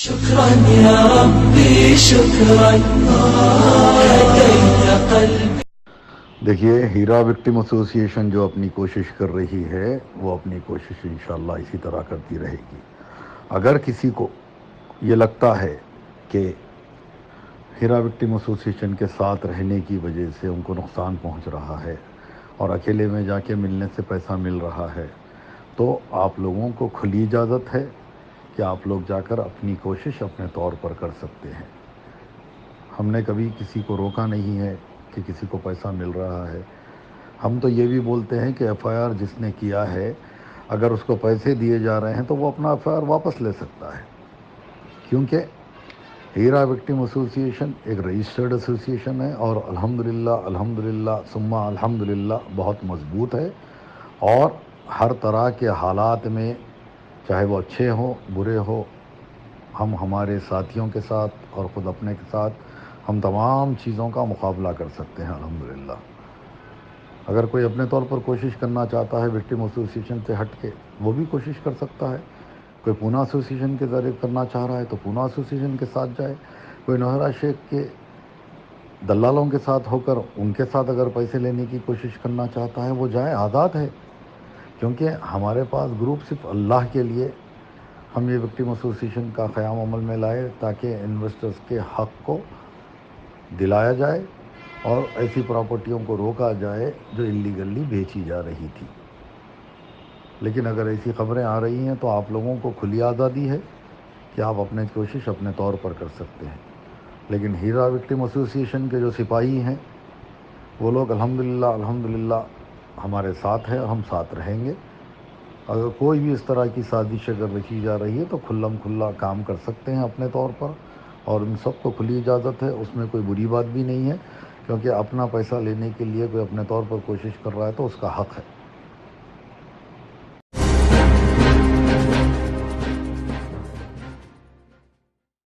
شكرا يا ربي شكرا هديت قلبي. دیکھیے، ہیرا وکٹم ایسوسی ایشن جو اپنی کوشش کر رہی ہے وہ اپنی کوشش انشاءاللہ اسی طرح کرتی رہے گی. اگر کسی کو یہ لگتا ہے کہ ہیرا وکٹم ایسوسی ایشن کے ساتھ رہنے کی وجہ سے ان کو نقصان پہنچ رہا ہے اور اکیلے میں جا کے ملنے سے پیسہ مل رہا ہے، تو آپ لوگوں کو کھلی اجازت ہے کہ آپ لوگ جا کر اپنی کوشش اپنے طور پر کر سکتے ہیں. ہم نے کبھی کسی کو روکا نہیں ہے کہ کسی کو پیسہ مل رہا ہے. ہم تو یہ بھی بولتے ہیں کہ ایف آئی آر جس نے کیا ہے اگر اس کو پیسے دیے جا رہے ہیں تو وہ اپنا ایف آئی آر واپس لے سکتا ہے، کیونکہ ہیرا وکٹم ایسوسی ایشن ایک رجسٹرڈ ایسوسی ایشن ہے اور الحمدللہ ثم الحمدللہ بہت مضبوط ہے، اور ہر طرح کے حالات میں چاہے وہ اچھے ہوں برے ہوں، ہم ہمارے ساتھیوں کے ساتھ اور خود اپنے کے ساتھ ہم تمام چیزوں کا مقابلہ کر سکتے ہیں الحمدللہ. اگر کوئی اپنے طور پر کوشش کرنا چاہتا ہے وکٹم ایسوسی ایشن سے ہٹ کے، وہ بھی کوشش کر سکتا ہے. کوئی پونا ایسوسی ایشن کے ذریعے کرنا چاہ رہا ہے تو پونا ایسوسی ایشن کے ساتھ جائے. کوئی نوہرا شیخ کے دلالوں کے ساتھ ہو کر ان کے ساتھ اگر پیسے لینے کی کوشش کرنا چاہتا ہے وہ جائے، آزاد ہے. کیونکہ ہمارے پاس گروپ صرف اللہ کے لیے ہم یہ وکٹم ایسوسی ایشن کا قیام عمل میں لائے تاکہ انویسٹرز کے حق کو دلایا جائے اور ایسی پراپرٹیوں کو روکا جائے جو انلیگلی بیچی جا رہی تھی. لیکن اگر ایسی خبریں آ رہی ہیں تو آپ لوگوں کو کھلی آزادی ہے کہ آپ اپنے کوشش اپنے طور پر کر سکتے ہیں. لیکن ہیرا وکٹم ایسوسی ایشن کے جو سپاہی ہیں وہ لوگ الحمدللہ ہمارے ساتھ ہیں اور ہم ساتھ رہیں گے. اگر کوئی بھی اس طرح کی سازش اگر رچی جا رہی ہے تو کھلا کام کر سکتے ہیں اپنے طور پر، اور ان سب کو کھلی اجازت ہے. اس میں کوئی بری بات بھی نہیں ہے، کیونکہ اپنا پیسہ لینے کے لیے کوئی اپنے طور پر کوشش کر رہا ہے تو اس کا حق ہے.